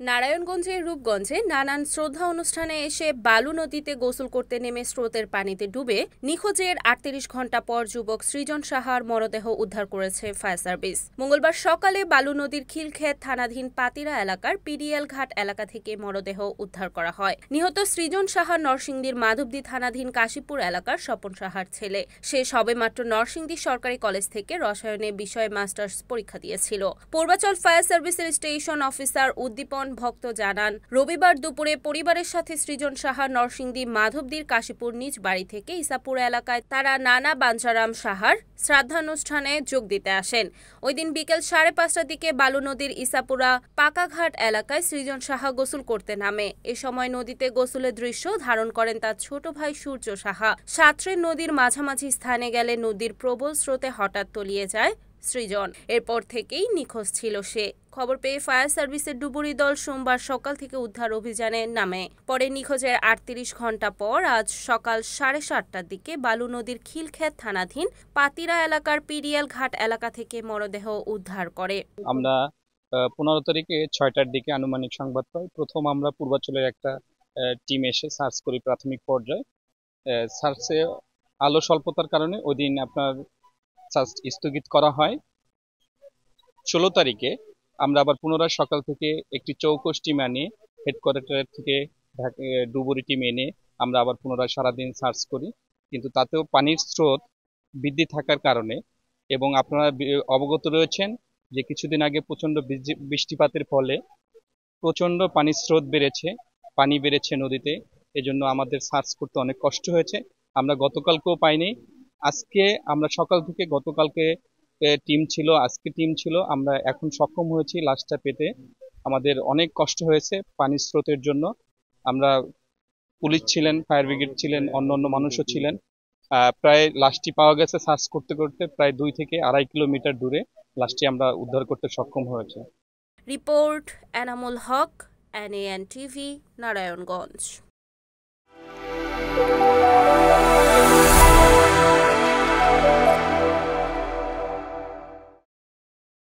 নারায়ণগঞ্জের রূপগঞ্জে নানান শ্রদ্ধা অনুষ্ঠানে এসে বালু নদীতে গোসল করতে নেমে স্রোতের পানিতে ডুবে নিখোঁজের ৩৮ ঘণ্টা পর যুবক সৃজন সাহার মরদেহ উদ্ধার করেছে ফায়ার সার্ভিস। মঙ্গলবার সকালে বালু নদীর খিলক্ষেত থানাধীন পাতিরা এলাকার পিডিএল ঘাট এলাকা থেকে মরদেহ উদ্ধার করা হয়। নিহত সৃজন সাহা নরসিংদীর মাধবদী থানাধীন কাশীপুর এলাকার স্বপন সাহার ছেলে। সে সবেমাত্র নরসিংদী সরকারি কলেজ থেকে রসায়নে বিষয়ে মাস্টার্স পরীক্ষা দিয়েছিল। পূর্বাচল ফায়ার সার্ভিসের স্টেশন অফিসার উদ্দীপন ভক্ত জানান, রবিবার দুপুরে পরিবারের সাথে সৃজন সাহা নরসিংদী মাধবদীর কাশীপুর নিজ বাড়ি থেকে ইসাপুর এলাকায় তারা নানা বাঞ্চারাম সাহার শ্রাদ্ধানুষ্ঠানে যোগ দিতে আসেন। ওই দিন বিকেল 5:30টার দিকে বালু নদীর ইসাপুরা পাকাঘাট এলাকায় সৃজন সাহা গোসল করতে নামে। এ সময় নদীতে গোসলের দৃশ্য ধারণ করেন তার ছোট ভাই সূর্য সাহা। সাঁতরে নদীর মাঝামাঝি স্থানে গেলে নদীর প্রবল স্রোতে হঠাৎ তলিয়ে যায় সৃজন। এরপর থেকেই নিখোঁজ ছিল সে। খবর পেয়ে ফায়ার সার্ভিসের ডুবুরি দল সোমবার সকাল থেকে উদ্ধার অভিযানে নামে। পরে নিখোঁজের ৩৮ ঘণ্টা পর আজ সকাল 7:30টার দিকে বালু নদীর খিলক্ষেত থানাধীন পাতিরা এলাকার পিডিএল ঘাট এলাকা থেকে মরদেহ উদ্ধার করে। আমরা 15 তারিখে 6টার দিকে আনুমানিক সংবাদ পাই। প্রথম আমরা পূর্বাচলের একটা টিম এসে সার্চ করি প্রাথমিক পর্যায়ে। সার্চে আলো স্বল্পতার কারণে ওই দিন আপনার সার্চ স্থগিত করা হয়। 16 তারিখে আমরা আবার পুনরায় সকাল থেকে একটি চৌকস টিম আনি, হেডকোয়ার্টার থেকে ডুবুরি টিম এনে আমরা আবার পুনরায় সারাদিন সার্চ করি, কিন্তু তাতেও পানির স্রোত বৃদ্ধি থাকার কারণে এবং আপনারা অবগত রয়েছেন যে কিছুদিন আগে প্রচণ্ড বৃষ্টিপাতের ফলে প্রচণ্ড পানির স্রোত বেড়েছে, পানি বেড়েছে নদীতে। এজন্য আমাদের সার্চ করতে অনেক কষ্ট হয়েছে। আমরা গতকালকেও পাইনি। আজকে আমরা সকাল থেকে গতকালকে টিম ছিল, আজকে টিম ছিল, আমরা এখন সক্ষম হয়েছি লাশটা পেতে। আমাদের অনেক কষ্ট হয়েছে পানির স্রোতের জন্য। আমরা পুলিশ ছিলেন, ফায়ার ব্রিগেড ছিলেন, অন্য মানুষও ছিলেন। প্রায় লাশটি পাওয়া গেছে সার্চ করতে করতে প্রায় 2 থেকে 2.5 কিলোমিটার দূরে লাশটি আমরা উদ্ধার করতে সক্ষম হয়েছে। Report Enamul Haque, NAN TV, Narayanganj.